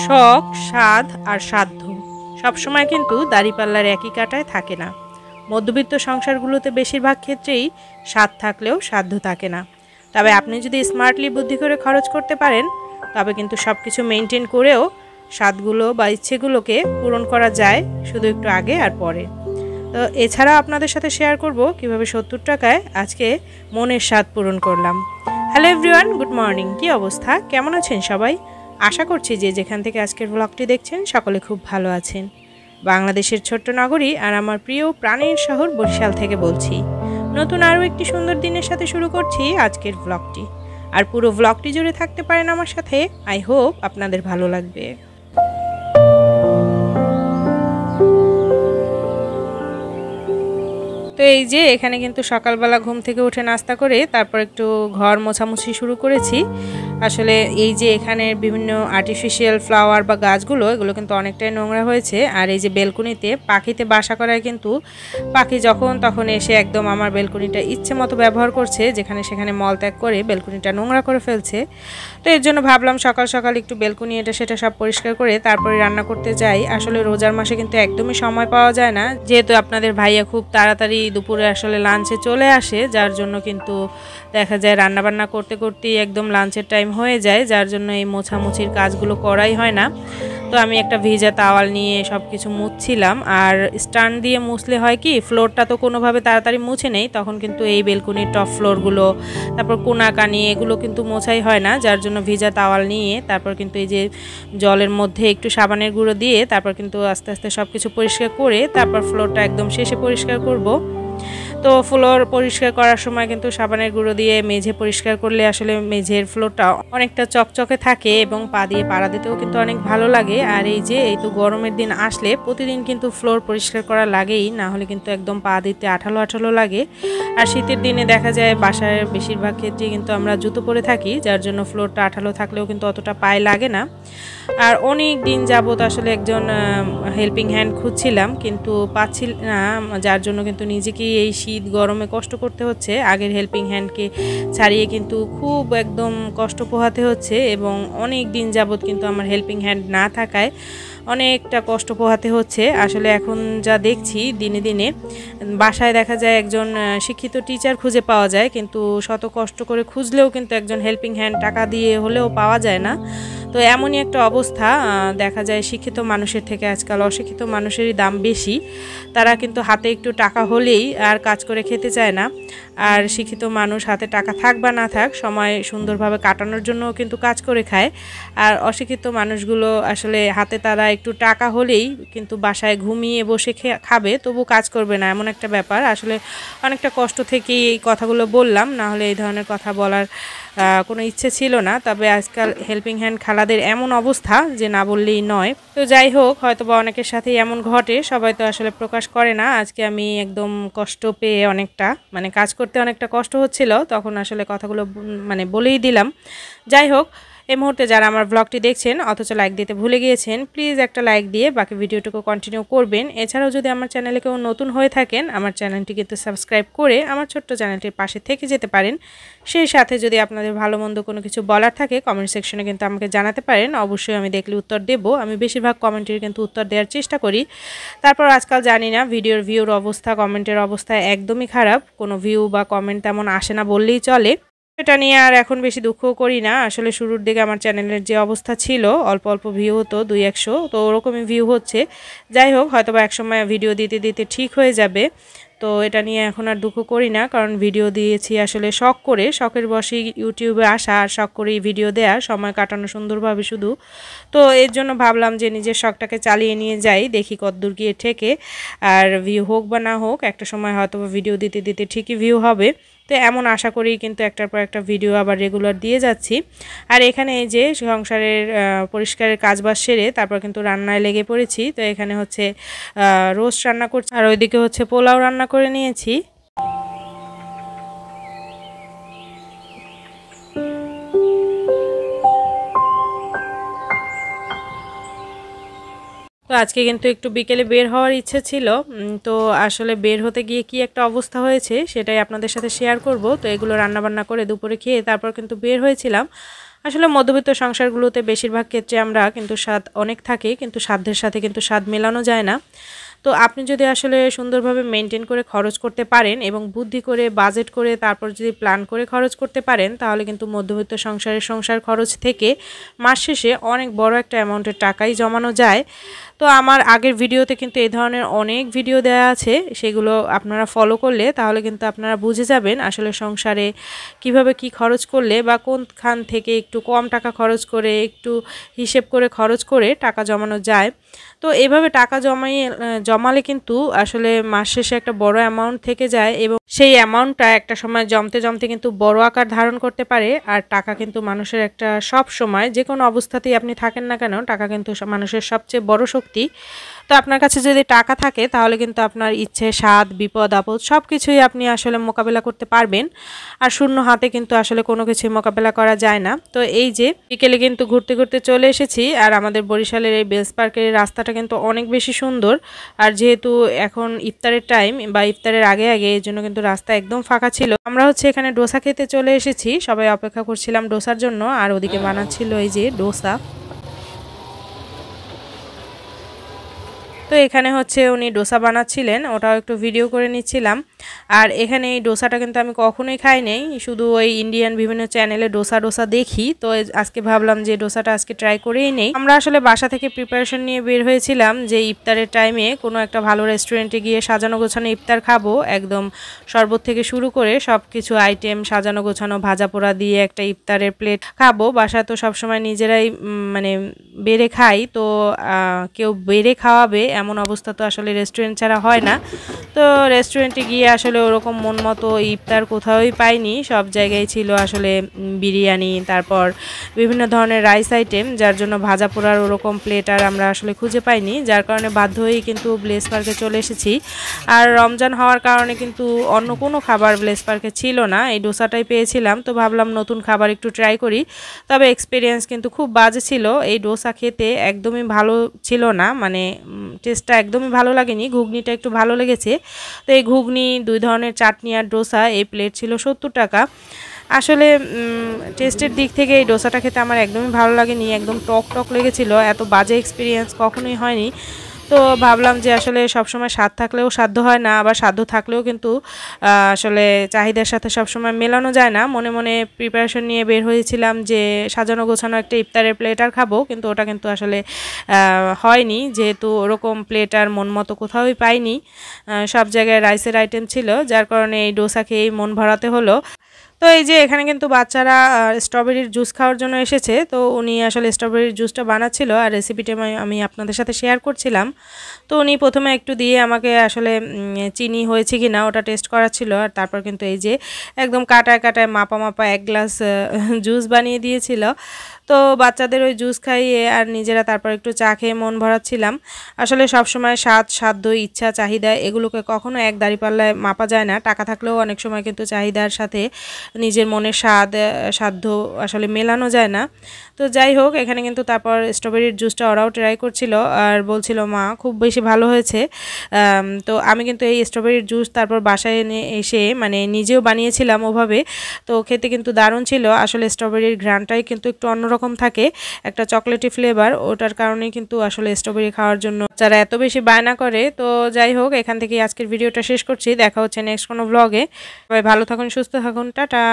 শখ, স্বাদ আর সাধ্য সবসময় কিন্তু দাঁড়িপাল্লার একই কাঁটায় থাকে না। মধ্যবিত্ত সংসারগুলোতে বেশিরভাগ ক্ষেত্রেই স্বাদ থাকলেও সাধ্য থাকে না। তবে আপনি যদি স্মার্টলি বুদ্ধি করে খরচ করতে পারেন, তবে কিন্তু সব কিছু মেনটেন করেও স্বাদগুলো বা ইচ্ছেগুলোকে পূরণ করা যায়, শুধু একটু আগে আর পরে। তো এছাড়াও আপনাদের সাথে শেয়ার করব কিভাবে 70 টাকায় আজকে মনের স্বাদ পূরণ করলাম। Hello everyone, good morning. কি অবস্থা, কেমন আছেন সবাই? আশা করছি যে যেখান থেকে আজকের ব্লগটি দেখছেন সকলে খুব ভালো আছেন। বাংলাদেশের ছোট্ট নগরী আর আমার প্রিয় প্রাণের শহর বরিশাল থেকে বলছি। নতুন আরও একটি সুন্দর দিনের সাথে শুরু করছি আজকের ব্লগটি। আর পুরো ব্লগটি জুড়ে থাকতে পারেন আমার সাথে। আই হোপ আপনাদের ভালো লাগবে। তো এই যে এখানে কিন্তু সকালবেলা ঘুম থেকে উঠে নাস্তা করে তারপর একটু ঘর মোছামুছি শুরু করেছি। আসলে এই যে এখানে বিভিন্ন আর্টিফিশিয়াল ফ্লাওয়ার বা গাছগুলো, এগুলো কিন্তু অনেকটাই নোংরা হয়েছে। আর এই যে বেলকনিতে পাখিতে বাসা করায় কিন্তু পাখি যখন তখন এসে একদম আমার বেলকনিটা ইচ্ছে মতো ব্যবহার করছে, যেখানে সেখানে মলত্যাগ করে বেলকনিটা নোংরা করে ফেলছে। তো এর জন্য ভাবলাম সকাল সকাল একটু বেলকনি এটা সেটা সব পরিষ্কার করে তারপরে রান্না করতে যাই। আসলে রোজার মাসে কিন্তু একদমই সময় পাওয়া যায় না, যেহেতু আপনাদের ভাইয়া খুব তাড়াতাড়ি দুপুরে আসলে লাঞ্চে চলে আসে, যার জন্য কিন্তু দেখা যায় রান্নাবান্না করতে করতেই একদম লাঞ্চের টাইম হয়ে যায়, যার জন্য এই মোছামুছির কাজগুলো করাই হয় না। তো আমি একটা ভিজা তাওয়াল নিয়ে সব কিছু মুছছিলাম। আর স্ট্যান্ড দিয়ে মুছলে হয় কি, ফ্লোরটা তো কোনোভাবে তাড়াতাড়ি মুছে নেই, তখন কিন্তু এই বেলকনির টপ ফ্লোরগুলো, তারপর কোনাকানি, এগুলো কিন্তু মোছাই হয় না। যার জন্য ভিজা তাওয়াল নিয়ে তারপর কিন্তু এই যে জলের মধ্যে একটু সাবানের গুঁড়ো দিয়ে তারপর কিন্তু আস্তে আস্তে সব কিছু পরিষ্কার করে তারপর ফ্লোরটা একদম শেষে পরিষ্কার করব। তো ফ্লোর পরিষ্কার করার সময় কিন্তু সাবানের গুঁড়ো দিয়ে মেঝে পরিষ্কার করলে আসলে মেঝের ফ্লোরটা অনেকটা চকচকে থাকে এবং পা দিয়ে পাড়া দিতেও কিন্তু অনেক ভালো লাগে। আর এই যে এই তো গরমের দিন আসলে প্রতিদিন কিন্তু ফ্লোর পরিষ্কার করা লাগেই, না হলে কিন্তু একদম পা দিতে আঠালো আঠালো লাগে। আর শীতের দিনে দেখা যায় বাসায় বেশিরভাগ ক্ষেত্রে কিন্তু আমরা জুতো পরে থাকি, যার জন্য ফ্লোরটা আঠালো থাকলেও কিন্তু অতটা পায়ে লাগে না। আর অনেক দিন যাবত আসলে একজন হেল্পিং হ্যান্ড খুঁজছিলাম, কিন্তু পাচ্ছি না, যার জন্য কিন্তু নিজেকেই এই শীত গরমে কষ্ট করতে হচ্ছে। আগের হেল্পিং হ্যান্ডকে ছাড়িয়ে কিন্তু খুব একদম কষ্ট পোহাতে হচ্ছে, এবং অনেক দিন যাবত কিন্তু আমার হেল্পিং হ্যান্ড না থাকায় অনেকটা কষ্ট পোহাতে হচ্ছে। আসলে এখন যা দেখছি দিনে দিনে বাসায় দেখা যায় একজন শিক্ষিত টিচার খুঁজে পাওয়া যায়, কিন্তু শত কষ্ট করে খুঁজলেও কিন্তু একজন হেল্পিং হ্যান্ড টাকা দিয়ে হলেও পাওয়া যায় না। তো এমনই একটা অবস্থা। দেখা যায় শিক্ষিত মানুষের থেকে আজকাল অশিক্ষিত মানুষেরই দাম বেশি। তারা কিন্তু হাতে একটু টাকা হলেই আর কাজ করে খেতে চায় না। আর শিক্ষিত মানুষ হাতে টাকা থাক বা না থাক, সময় সুন্দরভাবে কাটানোর জন্য কিন্তু কাজ করে খায়। আর অশিক্ষিত মানুষগুলো আসলে হাতে তারা একটু টাকা হলেই কিন্তু বাসায় ঘুমিয়ে বসে খাবে, তবু কাজ করবে না, এমন একটা ব্যাপার। আসলে অনেকটা কষ্ট থেকেই এই কথাগুলো বললাম, না হলে এই ধরনের কথা বলার কোনো ইচ্ছে ছিল না। তবে আজকাল হেল্পিং হ্যান্ড খালাদের এমন অবস্থা যে না বললেই নয়। তো যাই হোক, হয়তো বা অনেকের সাথেই এমন ঘটে, সবাই তো আসলে প্রকাশ করে না। আজকে আমি একদম কষ্ট পেয়ে অনেকটা, মানে কাজ করতে অনেকটা কষ্ট হচ্ছিল, তখন আসলে কথাগুলো মানে বলেই দিলাম। যাই হোক, এই মুহূর্তে যারা আমার ব্লগটি দেখছেন অথচ লাইক দিতে ভুলে গিয়েছেন, প্লিজ একটা লাইক দিয়ে বাকি ভিডিওটুকু কন্টিনিউ করবেন। এছাড়াও যদি আমার চ্যানেলে কেউ নতুন হয়ে থাকেন, আমার চ্যানেলটি কিন্তু সাবস্ক্রাইব করে আমার ছোট্ট চ্যানেলটির পাশে থেকে যেতে পারেন। সেই সাথে যদি আপনাদের ভালো মন্দ কোনো কিছু বলার থাকে কমেন্ট সেকশনে কিন্তু আমাকে জানাতে পারেন, অবশ্যই আমি দেখলে উত্তর দেব। আমি বেশিরভাগ কমেন্টের কিন্তু উত্তর দেওয়ার চেষ্টা করি। তারপর আজকাল জানি না ভিডিওর ভিউর অবস্থা, কমেন্টের অবস্থা একদমই খারাপ, কোনো ভিউ বা কমেন্ট তেমন আসে না বললেই চলে। এটা নিয়ে আর এখন বেশি দুঃখও করি না। আসলে শুরুর দিকে আমার চ্যানেলের যে অবস্থা ছিল, অল্প অল্প ভিউ হতো, 200 তো ওরকমই ভিউ হচ্ছে। যাই হোক, হয়তো বা একসময় ভিডিও দিতে দিতে ঠিক হয়ে যাবে। তো এটা নিয়ে এখন আর দুঃখ করি না, কারণ ভিডিও দিয়েছি আসলে শখ করে, শখের বসেই ইউটিউবে আসা আর শখ করেই ভিডিও দেওয়া, সময় কাটানো সুন্দরভাবে শুধু। তো এর জন্য ভাবলাম যে নিজের শখটাকে চালিয়ে নিয়ে যাই, দেখি কতদূর গিয়ে ঠেকে। আর ভিউ হোক বা না হোক, একটা সময় হয়তো ভিডিও দিতে দিতে ঠিকই ভিউ হবে। তো এমন আশা করেই কিন্তু একটার পর একটা ভিডিও আবার রেগুলার দিয়ে যাচ্ছি। আর এখানে এই যে সংসারের পরিষ্কারের কাজবাজ সেরে তারপর কিন্তু রান্নায় লেগে পড়েছি। তো এখানে হচ্ছে রোস্ট রান্না করছি, আর ওইদিকে হচ্ছে পোলাও রান্না করে নিয়েছি। তো আজকে কিন্তু একটু বিকেলে বের হওয়ার ইচ্ছে ছিল। তো আসলে বের হতে গিয়ে কি একটা অবস্থা হয়েছে সেটাই আপনাদের সাথে শেয়ার করব। তো এগুলো রান্নাবান্না করে দুপুরে খেয়ে তারপর কিন্তু বের হয়েছিলাম। আসলে মধ্যবিত্ত সংসারগুলোতে বেশিরভাগ ক্ষেত্রে আমরা কিন্তু স্বাদ অনেক থাকে, কিন্তু সাধ্যের সাথে কিন্তু স্বাদ মেলানো যায় না। তো আপনি যদি আসলে সুন্দরভাবে মেনটেন করে খরচ করতে পারেন এবং বুদ্ধি করে বাজেট করে তারপর যদি প্ল্যান করে খরচ করতে পারেন, তাহলে কিন্তু মধ্যবিত্ত সংসার খরচ থেকে মাস শেষে অনেক বড় একটা অ্যামাউন্টের টাকাই জমানো যায়। তো আমার আগের ভিডিওতে কিন্তু এই ধরনের অনেক ভিডিও দেওয়া আছে, সেগুলো আপনারা ফলো করলে তাহলে কিন্তু আপনারা বুঝে যাবেন আসলে সংসারে কিভাবে কি খরচ করলে বা কোনখান থেকে একটু কম টাকা খরচ করে একটু হিসেব করে খরচ করে টাকা জমানো যায়। তো এভাবে টাকা জমালে কিন্তু আসলে মাস শেষে একটা বড় অ্যামাউন্ট থেকে যায় এবং সেই অ্যামাউন্টটা একটা সময় জমতে জমতে কিন্তু বড় আকার ধারণ করতে পারে। আর টাকা কিন্তু মানুষের একটা সব সময় যে কোনো অবস্থাতেই আপনি থাকেন না কেন, টাকা কিন্তু মানুষের সবচেয়ে বড় শক্তি। তো আপনার কাছে যদি টাকা থাকে তাহলে কিন্তু আপনার ইচ্ছে, স্বাদ, বিপদ আপদ সব কিছুই আপনি আসলে মোকাবেলা করতে পারবেন। আর শূন্য হাতে কিন্তু আসলে কোনো কিছুই মোকাবেলা করা যায় না। তো এই যে বিকেলে কিন্তু ঘুরতে ঘুরতে চলে এসেছি, আর আমাদের বরিশালের এই বেলস পার্কের রাস্তাটা কিন্তু অনেক বেশি সুন্দর। আর যেহেতু এখন ইফতারের টাইম বা ইফতারের আগে আগে, এই জন্য কিন্তু রাস্তা একদম ফাঁকা ছিল। আমরা হচ্ছে এখানে ডোসা খেতে চলে এসেছি, সবাই অপেক্ষা করছিলাম ডোসার জন্য, আর ওদিকে বানাচ্ছিল এই যে ডোসা। তো এখানে হচ্ছে উনি ডোসা বানাচ্ছিলেন, ওটাও একটু ভিডিও করে নিচ্ছিলাম। আর এখানে এই ডোসাটা কিন্তু আমি কখনোই খাই নাই, শুধু ওই ইন্ডিয়ান বিভিন্ন চ্যানেলে ডোসা দেখি। তো আজকে ভাবলাম যে ডোসাটা আজকে ট্রাই করেই নেই। আমরা আসলে বাসা থেকে প্রিপারেশন নিয়ে বের হয়েছিলাম যে ইফতারের টাইমে কোনো একটা ভালো রেস্টুরেন্টে গিয়ে সাজানো গোছানো ইফতার খাবো, একদম শরবত থেকে শুরু করে সব কিছু আইটেম সাজানো গোছানো ভাজা পোড়া দিয়ে একটা ইফতারের প্লেট খাবো। বাসায় তো সবসময় নিজেরাই মানে বেড়ে খাই, তো কেউ বেড়ে খাওয়াবে এমন অবস্থা তো আসলে রেস্টুরেন্ট ছাড়া হয় না। তো রেস্টুরেন্টে গিয়ে আসলে ওরকম মন মতো ইফতার কোথাওই পাইনি, সব জায়গায় ছিল আসলে বিরিয়ানি, তারপর বিভিন্ন ধরনের রাইস আইটেম, যার জন্য ভাজা পোড়ার ওরকম প্লেট আর আমরা আসলে খুঁজে পাইনি, যার কারণে বাধ্য হয়েই কিন্তু ব্লেস পার্কে চলে এসেছি। আর রমজান হওয়ার কারণে কিন্তু অন্য কোনো খাবার ব্লেস পার্কে ছিল না, এই ডোসাটাই পেয়েছিলাম। তো ভাবলাম নতুন খাবার একটু ট্রাই করি, তবে এক্সপিরিয়েন্স কিন্তু খুব বাজে ছিল। এই ডোসা খেতে একদমই ভালো ছিল না, মানে টেস্টটা একদমই ভালো লাগেনি, ঘুগনিটা একটু ভালো লেগেছে। তো এই ঘুগনি, 2 ধরনের চাটনি আর ডোসা, এই প্লেট ছিল 70 টাকা। আসলে টেস্টের দিক থেকে এই ডোসাটা খেতে আমার একদমই ভালো লাগেনি, একদম টক লেগেছিল, এত বাজে এক্সপিরিয়েন্স কখনোই হয়নি। তো ভাবলাম যে আসলে সবসময় স্বাদ থাকলেও সাধ্য হয় না, আবার সাধ্য থাকলেও কিন্তু আসলে চাহিদার সাথে সবসময় মেলানো যায় না। মনে মনে প্রিপারেশন নিয়ে বের হয়েছিলাম যে সাজানো গোছানো একটা ইফতারের প্লেট আর খাবো, কিন্তু ওটা কিন্তু আসলে হয়নি, যেহেতু ওরকম প্লেট আর মন মতো কোথাওই পাইনি। সব জায়গায় রাইসের আইটেম ছিল, যার কারণে এই ডোসা খেয়েই মন ভরাতে হলো। তো এই যে এখানে কিন্তু বাচ্চারা স্ট্রবেরির জুস খাওয়ার জন্য এসেছে, তো উনি আসলে স্ট্রবেরির জুসটা বানাচ্ছিল আর রেসিপিটা আমি আপনাদের সাথে শেয়ার করছিলাম। তো উনি প্রথমে একটু দিয়ে আমাকে আসলে চিনি হয়েছে কি না ওটা টেস্ট করাচ্ছিল, আর তারপর কিন্তু এই যে একদম কাটায় কাটায় মাপা 1 গ্লাস জুস বানিয়ে দিয়েছিল। তো বাচ্চাদের ওই জুস খাইয়ে আর নিজেরা তারপর একটু চা খেয়ে মন ভরাচ্ছিলাম। আসলে সবসময় স্বাদ, সাধ্য, ইচ্ছা, চাহিদা এগুলোকে কখনো এক দাঁড়িপাল্লায় মাপা যায় না। টাকা থাকলেও অনেক সময় কিন্তু চাহিদার সাথে নিজের মনের সাধ্য আসলে মেলানো যায় না। তো যাই হোক, এখানে কিন্তু তারপর স্ট্রবেরির জুসটা ওরাও ট্রাই করছিল আর বলছিল মা খুব বেশি ভালো হয়েছে। তো আমি কিন্তু এই স্ট্রবেরির জুস তারপর বাসায় এসে মানে নিজেও বানিয়েছিলাম ওভাবে। তো খেতে কিন্তু দারুণ ছিল। আসলে স্ট্রবেরির ঘ্রাণটাই কিন্তু একটু অন্যরকম থাকে, একটা চকলেটি ফ্লেভার, ওটার কারণেই কিন্তু আসলে স্ট্রবেরি খাওয়ার জন্য যারা এত বেশি বায়না করে। তো যাই হোক, এখান থেকে আজকের ভিডিওটা শেষ করছি, দেখা হচ্ছে নেক্সট কোনো ব্লগে। সবাই ভালো থাকুন, সুস্থ থাকুন, টাটা।